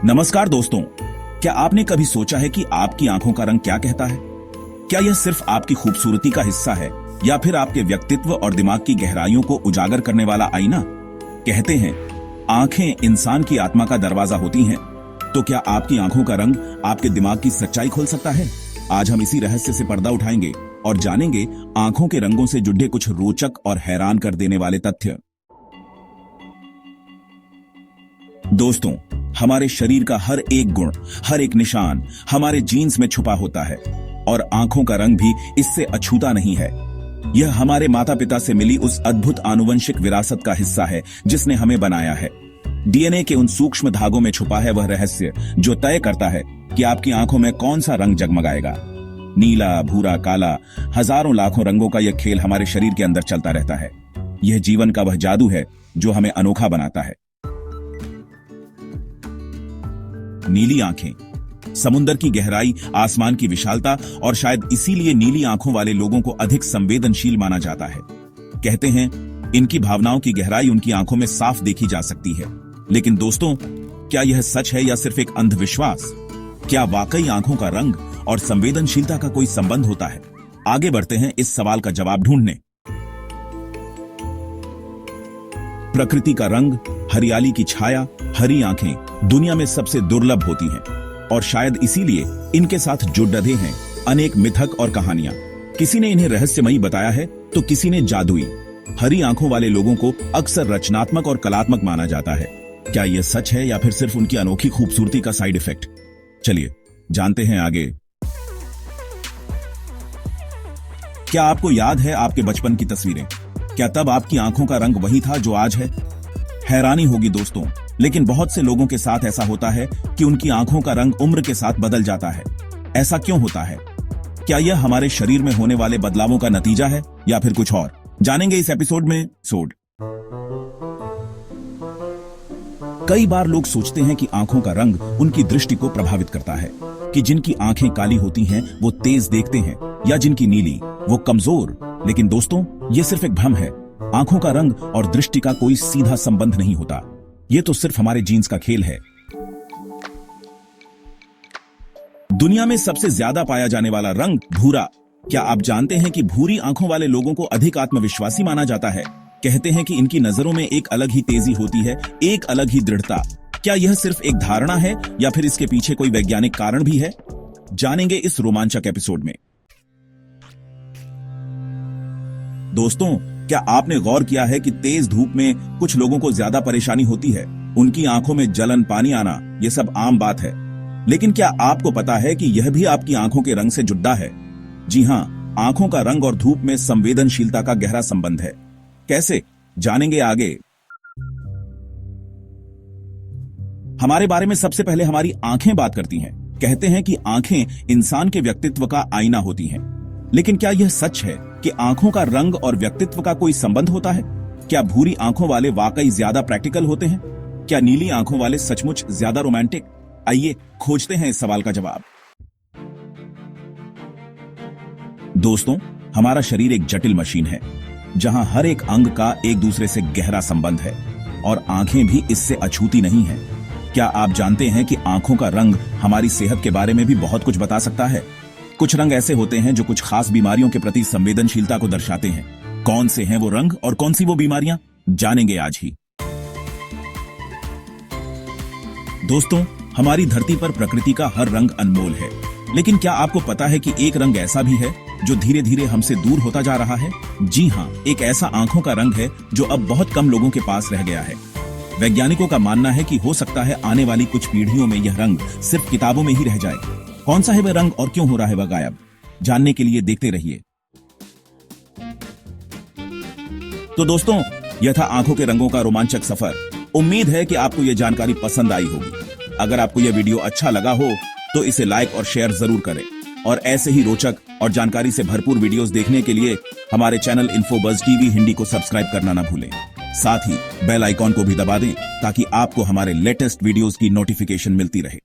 नमस्कार दोस्तों, क्या आपने कभी सोचा है कि आपकी आंखों का रंग क्या कहता है? क्या यह सिर्फ आपकी खूबसूरती का हिस्सा है या फिर आपके व्यक्तित्व और दिमाग की गहराइयों को उजागर करने वाला आईना? कहते हैं आंखें इंसान की आत्मा का दरवाजा होती हैं, तो क्या आपकी आंखों का रंग आपके दिमाग की सच्चाई खोल सकता है? आज हम इसी रहस्य से पर्दा उठाएंगे और जानेंगे आंखों के रंगों से जुड़े कुछ रोचक और हैरान कर देने वाले तथ्य। दोस्तों, हमारे शरीर का हर एक गुण, हर एक निशान हमारे जीन्स में छुपा होता है और आंखों का रंग भी इससे अछूता नहीं है। यह हमारे माता पिता से मिली उस अद्भुत आनुवंशिक विरासत का हिस्सा है जिसने हमें बनाया है। डीएनए के उन सूक्ष्म धागों में छुपा है वह रहस्य जो तय करता है कि आपकी आंखों में कौन सा रंग जगमगाएगा। नीला, भूरा, काला, हजारों लाखों रंगों का यह खेल हमारे शरीर के अंदर चलता रहता है। यह जीवन का वह जादू है जो हमें अनोखा बनाता है। नीली आंखें, समुद्र की गहराई, आसमान की विशालता और शायद इसीलिए नीली आंखों वाले लोगों को अधिक संवेदनशील माना जाता है। कहते हैं इनकी भावनाओं की गहराई उनकी आंखों में साफ देखी जा सकती है। लेकिन दोस्तों, क्या यह सच है या सिर्फ एक अंधविश्वास? क्या वाकई आंखों का रंग और संवेदनशीलता का कोई संबंध होता है? आगे बढ़ते हैं इस सवाल का जवाब ढूंढने। प्रकृति का रंग, हरियाली की छाया, हरी आंखें दुनिया में सबसे दुर्लभ होती हैं और शायद इसीलिए इनके साथ जुड़ रहे हैं अनेक मिथक और कहानियां। किसी ने इन्हें रहस्यमयी बताया है तो किसी ने जादुई। हरी आंखों वाले लोगों को अक्सर रचनात्मक और कलात्मक माना जाता है। क्या यह सच है या फिर सिर्फ उनकी अनोखी खूबसूरती का साइड इफेक्ट? चलिए जानते हैं आगे। क्या आपको याद है आपके बचपन की तस्वीरें? क्या तब आपकी आंखों का रंग वही था जो आज है? हैरानी होगी दोस्तों, लेकिन बहुत से लोगों के साथ ऐसा होता है कि उनकी आंखों का रंग उम्र के साथ बदल जाता है। ऐसा क्यों होता है? क्या यह हमारे शरीर में होने वाले बदलावों का नतीजा है या फिर कुछ और? जानेंगे इस एपिसोड में। कई बार लोग सोचते हैं कि आंखों का रंग उनकी दृष्टि को प्रभावित करता है, कि जिनकी आंखें काली होती हैं वो तेज देखते हैं या जिनकी नीली वो कमजोर। लेकिन दोस्तों, ये सिर्फ एक भ्रम है। आंखों का रंग और दृष्टि का कोई सीधा संबंध नहीं होता। ये तो सिर्फ हमारे जीन्स का खेल है। दुनिया में सबसे ज्यादा पाया जाने वाला रंग भूरा। क्या आप जानते हैं कि भूरी आंखों वाले लोगों को अधिक आत्मविश्वासी माना जाता है? कहते हैं कि इनकी नजरों में एक अलग ही तेजी होती है, एक अलग ही दृढ़ता। क्या यह सिर्फ एक धारणा है या फिर इसके पीछे कोई वैज्ञानिक कारण भी है? जानेंगे इस रोमांचक एपिसोड में। दोस्तों, क्या आपने गौर किया है कि तेज धूप में कुछ लोगों को ज्यादा परेशानी होती है? उनकी आंखों में जलन, पानी आना, यह सब आम बात है। लेकिन क्या आपको पता है कि यह भी आपकी आंखों के रंग से जुड़ा है? जी हां, आंखों का रंग और धूप में संवेदनशीलता का गहरा संबंध है। कैसे? जानेंगे आगे। हमारे बारे में सबसे पहले हमारी आंखें बात करती हैं। कहते हैं कि आंखें इंसान के व्यक्तित्व का आईना होती हैं। लेकिन क्या यह सच है कि आंखों का रंग और व्यक्तित्व का कोई संबंध होता है? क्या भूरी आंखों वाले वाकई ज्यादा प्रैक्टिकल होते हैं? क्या नीली आंखों वाले सचमुच ज्यादा रोमांटिक? आइए खोजते हैं इस सवाल का जवाब। दोस्तों, हमारा शरीर एक जटिल मशीन है जहां हर एक अंग का एक दूसरे से गहरा संबंध है और आंखें भी इससे अछूती नहीं हैं। क्या आप जानते हैं कि आंखों का रंग हमारी सेहत के बारे में भी बहुत कुछ बता सकता है? कुछ रंग ऐसे होते हैं जो कुछ खास बीमारियों के प्रति संवेदनशीलता को दर्शाते हैं। कौन से हैं वो रंग और कौन सी वो बीमारियां? जानेंगे आज ही। दोस्तों, हमारी धरती पर प्रकृति का हर रंग अनमोल है, लेकिन क्या आपको पता है कि एक रंग ऐसा भी है जो धीरे धीरे हमसे दूर होता जा रहा है? जी हां, एक ऐसा आंखों का रंग है जो अब बहुत कम लोगों के पास रह गया है। वैज्ञानिकों का मानना है कि हो सकता है आने वाली कुछ पीढ़ियों में यह रंग सिर्फ किताबों में ही रह जाए। कौन सा है वह रंग और क्यों हो रहा है वह गायब? जानने के लिए देखते रहिए। तो दोस्तों, यह था आंखों के रंगों का रोमांचक सफर। उम्मीद है कि आपको यह जानकारी पसंद आई होगी। अगर आपको यह वीडियो अच्छा लगा हो तो इसे लाइक और शेयर जरूर करें और ऐसे ही रोचक और जानकारी से भरपूर वीडियोस देखने के लिए हमारे चैनल इन्फोबज़ टीवी हिंदी को सब्सक्राइब करना ना भूलें। साथ ही बेल आइकॉन को भी दबा दें ताकि आपको हमारे लेटेस्ट वीडियोस की नोटिफिकेशन मिलती रहे।